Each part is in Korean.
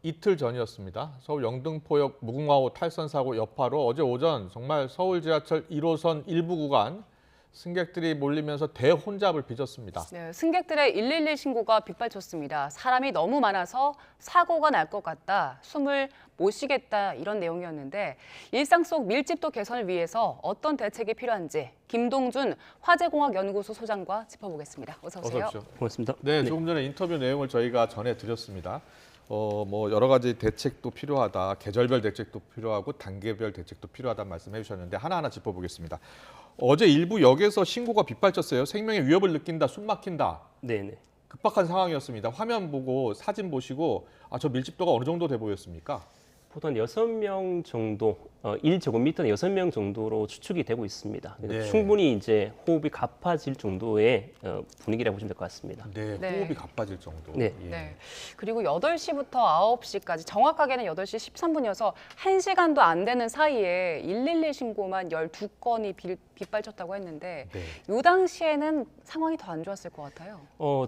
이틀 전이었습니다. 서울 영등포역 무궁화호 탈선 사고 여파로 어제 오전 정말 서울 지하철 1호선 일부 구간 승객들이 몰리면서 대혼잡을 빚었습니다. 네, 승객들의 112 신고가 빗발쳤습니다. 사람이 너무 많아서 사고가 날 것 같다, 숨을 못 쉬겠다 이런 내용이었는데 일상 속 밀집도 개선을 위해서 어떤 대책이 필요한지 김동준 화재공학연구소 소장과 짚어보겠습니다. 어서 오세요. 어서 오십시오. 고맙습니다. 네, 조금 전에 인터뷰 내용을 저희가 전해드렸습니다. 뭐 여러 가지 대책도 필요하다, 계절별 대책도 필요하고 단계별 대책도 필요하다는 말씀해 주셨는데 하나하나 짚어보겠습니다. 어제 일부 역에서 신고가 빗발쳤어요. 생명의 위협을 느낀다, 숨 막힌다. 네네. 급박한 상황이었습니다. 화면 보고 사진 보시고 저 밀집도가 어느 정도 돼 보였습니까? 보통 6명 정도, 1제곱미터는 6명 정도로 추측이 되고 있습니다. 네. 충분히 이제 호흡이 가빠질 정도의 분위기라고 보시면 될 것 같습니다. 네, 네. 호흡이 가빠질 정도. 네. 예. 네. 그리고 8시부터 9시까지 정확하게는 8시 13분이어서 1시간도 안 되는 사이에 112 신고만 12건이 빗발쳤다고 했는데 네. 이 당시에는 상황이 더 안 좋았을 것 같아요.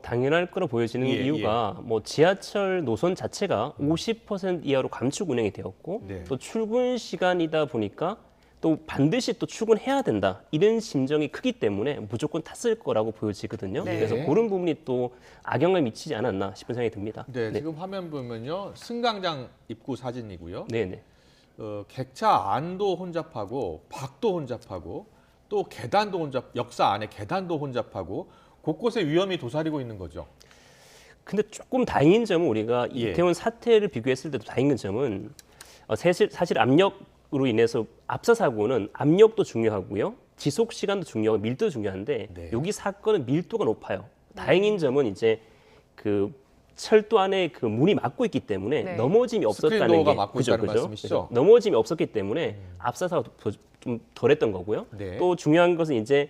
당연할 거로 보여지는 예, 이유가 뭐 지하철 노선 자체가 50% 이하로 감축 운행이 되었고 네. 또 출근 시간이다 보니까 또 반드시 또 출근해야 된다 이런 심정이 크기 때문에 무조건 탔을 거라고 보여지거든요. 네. 그래서 그런 부분이 또 악영향을 미치지 않았나 싶은 생각이 듭니다. 네, 지금 화면 보면요. 승강장 입구 사진이고요. 네네. 객차 안도 혼잡하고 밖도 혼잡하고 또 계단도 역사 안에 계단도 혼잡하고 곳곳에 위험이 도사리고 있는 거죠. 근데 조금 다행인 점은 우리가 예. 이태원 사태를 비교했을 때도 다행인 점은 사실 압력으로 인해서 압사 사고는 압력도 중요하고요. 지속 시간도 중요하고 밀도도 중요한데 네. 여기 사건은 밀도가 높아요. 다행인 점은 이제 그 철도 안에 그 문이 막고 있기 때문에 네. 넘어짐이 없었다는 스크린도어가 게 막고 있다는 말씀이시죠? 그죠? 넘어짐이 없었기 때문에 압사 사고가 좀 덜했던 거고요. 네. 또 중요한 것은 이제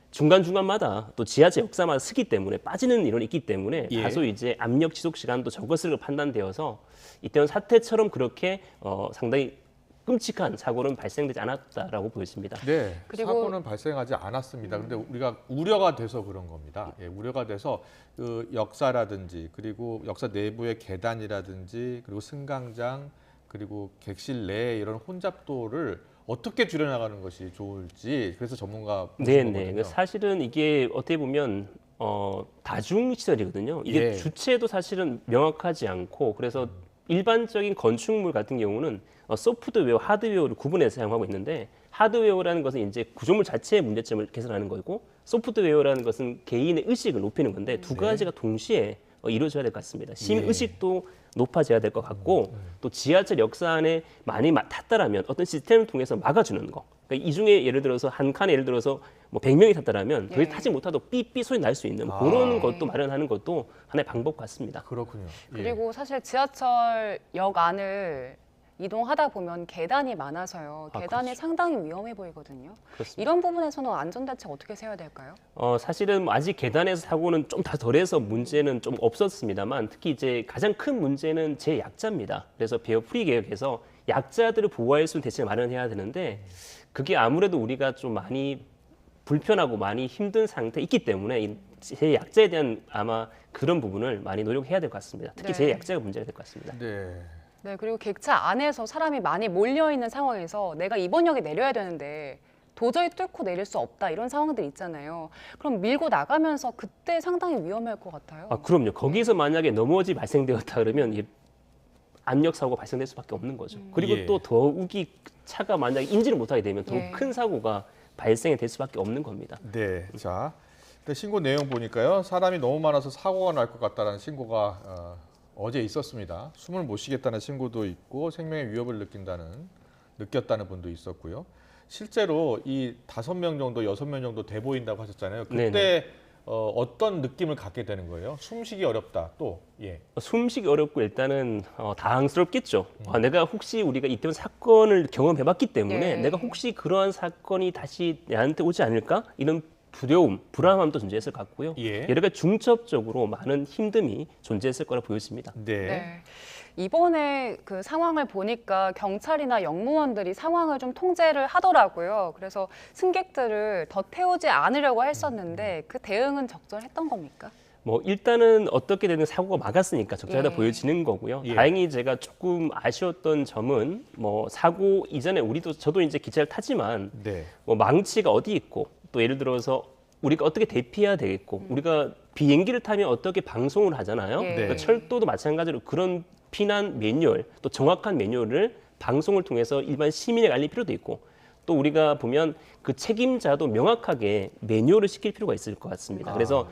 중간중간마다 또 지하철 역사마다 쓰기 때문에 빠지는 일은 있기 때문에 예. 다소 이제 압력 지속 시간도 적었을 판단되어서 이때는 사태처럼 그렇게 상당히 끔찍한 사고는 발생되지 않았다라고 보여집니다. 네, 그리고- 사고는 발생하지 않았습니다. 그런데 우리가 우려가 돼서 그런 겁니다. 예, 우려가 돼서 그 역사라든지 그리고 역사 내부의 계단이라든지 그리고 승강장 그리고 객실 내에 이런 혼잡도를 어떻게 줄여나가는 것이 좋을지 그래서 전문가 모신 네네. 거거든요. 사실은 이게 어떻게 보면 다중 시설이거든요. 이게 예. 주체도 사실은 명확하지 않고 그래서 일반적인 건축물 같은 경우는 소프트웨어, 하드웨어를 구분해서 사용하고 있는데 하드웨어라는 것은 이제 구조물 자체의 문제점을 개선하는 거고 소프트웨어라는 것은 개인의 의식을 높이는 건데 두 가지가 동시에 이루어져야 될 것 같습니다. 시민 예. 의식도 높아져야 될 것 같고 또 지하철 역사 안에 많이 탔다라면 어떤 시스템을 통해서 막아주는 거. 그러니까 이 중에 예를 들어서 한 칸에 예를 들어서 뭐 100명이 탔다라면 거기 예. 타지 못하도 삐삐 소리 날 수 있는 그런 것도 마련하는 것도 하나의 방법 같습니다. 그렇군요. 예. 그리고 사실 지하철역 안을 이동하다 보면 계단이 많아서요. 계단이 그렇죠. 상당히 위험해 보이거든요. 그렇습니다. 이런 부분에서는 안전대책 어떻게 세워야 될까요? 사실은 뭐 아직 계단에서 사고는 좀 다 덜해서 문제는 좀 없었습니다만 특히 이제 가장 큰 문제는 제약자입니다. 그래서 베어 프리 개혁에서 약자들을 보호할 수 있는 대책을 마련해야 되는데 그게 아무래도 우리가 좀 많이 불편하고 많이 힘든 상태에 있기 때문에 이 제약자에 대한 아마 그런 부분을 많이 노력해야 될 것 같습니다. 특히 네. 제약자가 문제가 될 것 같습니다. 네. 네, 그리고 객차 안에서 사람이 많이 몰려 있는 상황에서 내가 이번 역에 내려야 되는데 도저히 뚫고 내릴 수 없다 이런 상황들 있잖아요. 그럼 밀고 나가면서 그때 상당히 위험할 것 같아요. 그럼요. 거기서 만약에 넘어지 발생되었다 그러면 이 압력 사고가 발생될 수밖에 없는 거죠. 그리고 예. 또 더욱이 차가 만약에 인지를 못하게 되면 더욱 예. 큰 사고가 발생이 될 수밖에 없는 겁니다. 네. 자, 일단 신고 내용 보니까요. 사람이 너무 많아서 사고가 날 것 같다는 신고가 어제 있었습니다. 숨을 못 쉬겠다는 신고도 있고 생명의 위협을 느꼈다는 분도 있었고요. 실제로 이 5명 정도, 6명 정도 돼 보인다고 하셨잖아요. 그때 네네. 어떤 느낌을 갖게 되는 거예요? 숨쉬기 어렵다. 또 예. 숨쉬기 어렵고 일단은 당황스럽겠죠. 내가 혹시 우리가 이태원 사건을 경험해봤기 때문에 예. 내가 혹시 그러한 사건이 다시 내한테 오지 않을까 이런 두려움, 불안함도 존재했을 것 같고요. 예. 여러 가지 중첩적으로 많은 힘듦이 존재했을 거라 보여집니다. 네. 네. 이번에 그 상황을 보니까 경찰이나 영무원들이 상황을 좀 통제를 하더라고요. 그래서 승객들을 더 태우지 않으려고 했었는데 그 대응은 적절했던 겁니까? 뭐 일단은 어떻게 되든 사고가 막았으니까 적절하다 예. 보여지는 거고요. 예. 다행히 제가 조금 아쉬웠던 점은 뭐 사고 이전에 저도 이제 기차를 타지만 네. 뭐 망치가 어디 있고 또 예를 들어서 우리가 어떻게 대피해야 되겠고 우리가 비행기를 타면 어떻게 방송을 하잖아요. 예. 그러니까 철도도 마찬가지로 그런 피난 매뉴얼 또 정확한 매뉴얼을 방송을 통해서 일반 시민에게 알릴 필요도 있고 또 우리가 보면 그 책임자도 명확하게 매뉴얼을 시킬 필요가 있을 것 같습니다. 그래서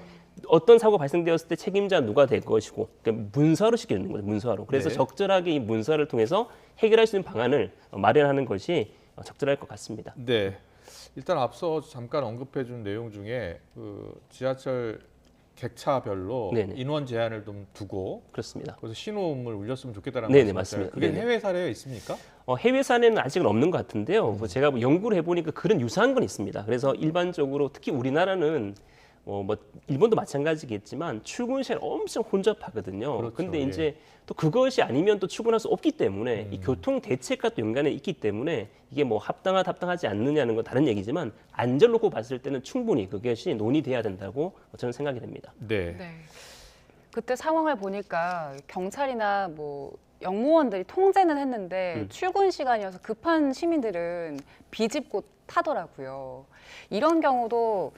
어떤 사고가 발생되었을 때 책임자 누가 될 것이고 그러니까 문서화로 시키는 거죠. 문서화로. 그래서 네. 적절하게 이 문서화를 통해서 해결할 수 있는 방안을 마련하는 것이 적절할 것 같습니다. 네. 일단 앞서 잠깐 언급해 준 내용 중에 그 지하철 객차별로 네네. 인원 제한을 좀 두고 그렇습니다. 그래서 신호음을 울렸으면 좋겠다는 네네, 말씀이시잖아요. 맞습니다. 그게 네네. 해외 사례에 있습니까? 해외 사례는 아직은 없는 것 같은데요. 뭐 제가 뭐 연구를 해보니까 그런 유사한 건 있습니다. 그래서 일반적으로 특히 우리나라는 뭐 일본도 마찬가지겠지만 출근 시간 엄청 혼잡하거든요. 그렇죠, 근데 예. 이제 또 그것이 아니면 또 출근할 수 없기 때문에 이 교통 대책과 또 연관에 있기 때문에 이게 뭐 합당하지 않느냐는 건 다른 얘기지만 안전 놓고 봤을 때는 충분히 그것이 논의돼야 된다고 저는 생각이 됩니다. 네. 네. 그때 상황을 보니까 경찰이나 뭐 영무원들이 통제는 했는데 출근 시간이어서 급한 시민들은 비집고 타더라고요. 이런 경우도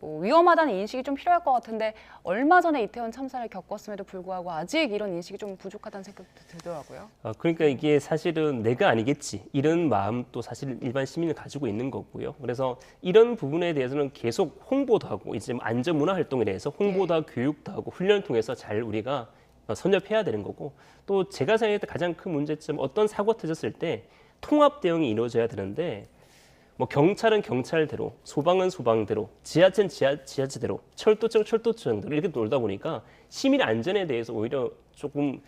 뭐 위험하다는 인식이 좀 필요할 것 같은데 얼마 전에 이태원 참사를 겪었음에도 불구하고 아직 이런 인식이 좀 부족하다는 생각도 들더라고요. 그러니까 이게 사실은 내가 아니겠지 이런 마음도 사실 일반 시민은 가지고 있는 거고요. 그래서 이런 부분에 대해서는 계속 홍보도 하고 이제 안전 문화 활동에 대해서 홍보도 하고 교육도 하고 훈련을 통해서 잘 우리가 선접해야 되는 거고 또 제가 생각할 때 가장 큰 문제점은 어떤 사고가 터졌을 때 통합 대응이 이루어져야 되는데 뭐 경찰은 경찰대로, 소방은 소방대로, 지하철은 지하철대로, 철도청 철도청대로 이렇게 놀다 보니까 시민 안전에 대해서 오히려 조금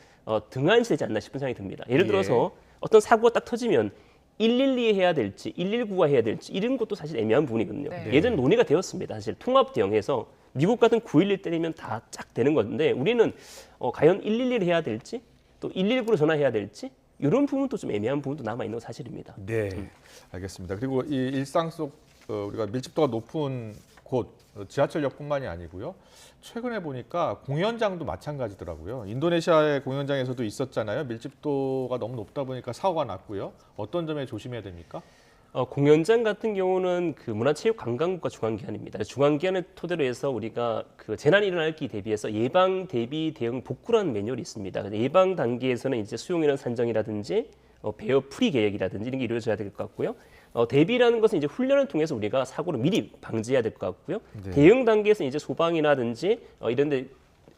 등한시되지 않나 싶은 생각이 듭니다. 예를 들어서 어떤 사고가 딱 터지면 112 해야 될지 119가 해야 될지 이런 것도 사실 애매한 부분이거든요. 네. 예전 논의가 되었습니다. 사실 통합 대응해서 미국 같은 911 때리면 다 쫙 되는 건데 우리는 과연 112를 해야 될지 또 119로 전화해야 될지 이런 부분도 좀 애매한 부분도 남아 있는 건 사실입니다. 네. 알겠습니다. 그리고 이 일상 속 우리가 밀집도가 높은 곳 지하철역뿐만이 아니고요. 최근에 보니까 공연장도 마찬가지더라고요. 인도네시아의 공연장에서도 있었잖아요. 밀집도가 너무 높다 보니까 사고가 났고요. 어떤 점에 조심해야 됩니까? 공연장 같은 경우는 그 문화체육관광부가 중앙기관입니다. 중앙기관을 토대로 해서 우리가 그 재난이 일어날 기 대비해서 예방 대비 대응 복구라는 매뉴얼이 있습니다. 근데 예방 단계에서는 이제 수용인원 산정이라든지 배역 풀이 계획이라든지 이런 게 이루어져야 될 것 같고요. 대비라는 것은 이제 훈련을 통해서 우리가 사고를 미리 방지해야 될 것 같고요. 네. 대응 단계에서 이제 소방이라든지 이런데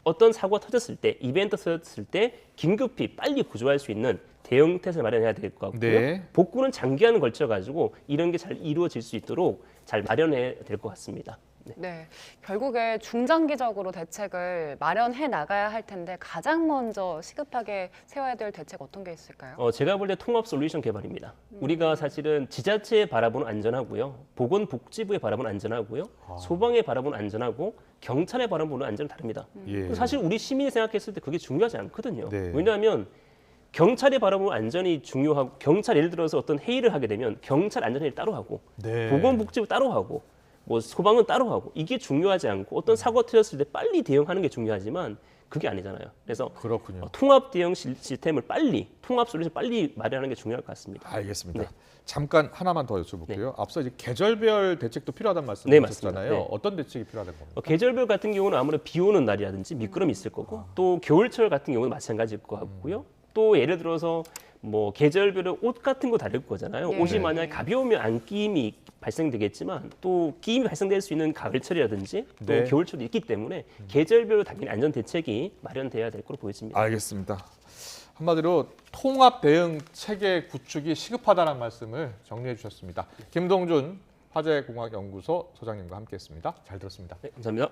어떤 사고가 터졌을 때, 이벤트 터졌을 때 긴급히 빨리 구조할 수 있는 대응 태세를 마련해야 될 것 같고요. 네. 복구는 장기간을 걸쳐가지고 이런 게 잘 이루어질 수 있도록 잘 마련해야 될 것 같습니다. 네, 결국에 중장기적으로 대책을 마련해 나가야 할 텐데 가장 먼저 시급하게 세워야 될 대책 어떤 게 있을까요? 제가 볼 때 통합 솔루션 개발입니다. 우리가 사실은 지자체에 바라보는 안전하고요, 보건복지부에 바라보는 안전하고요, 소방에 바라보는 안전하고 경찰에 바라보는 안전은 다릅니다. 예. 사실 우리 시민이 생각했을 때 그게 중요하지 않거든요. 네. 왜냐하면 경찰에 바라보는 안전이 중요하고 경찰 예를 들어서 어떤 회의를 하게 되면 경찰 안전회의를 따로 하고 네. 보건복지부 따로 하고 뭐 소방은 따로 하고 이게 중요하지 않고 어떤 사고가 터졌을 때 빨리 대응하는 게 중요하지만 그게 아니잖아요. 그래서 그렇군요. 통합 대응 시스템을 빨리 통합 솔루션 빨리 마련하는 게 중요할 것 같습니다. 알겠습니다. 네. 잠깐 하나만 더 여쭤볼게요. 앞서 이제 계절별 대책도 필요하다는 말씀 네, 하셨잖아요. 맞습니다. 네. 어떤 대책이 필요하다는 겁니까? 계절별 같은 경우는 아무래도 비 오는 날이라든지 미끄럼이 있을 거고 또 겨울철 같은 경우는 마찬가지일 것 같고요. 또 예를 들어서 뭐 계절별로 옷 같은 거 다를 거잖아요. 예. 옷이 만약에 가벼우면 안끼임이 발생되겠지만 또 끼임이 발생될 수 있는 가을철이라든지 또 네. 겨울철도 있기 때문에 계절별로 당연히 안전 대책이 마련돼야 될 거로 보여집니다. 알겠습니다. 한마디로 통합 대응 체계 구축이 시급하다는 말씀을 정리해 주셨습니다. 김동준 화재공학연구소 소장님과 함께했습니다. 잘 들었습니다. 네, 감사합니다.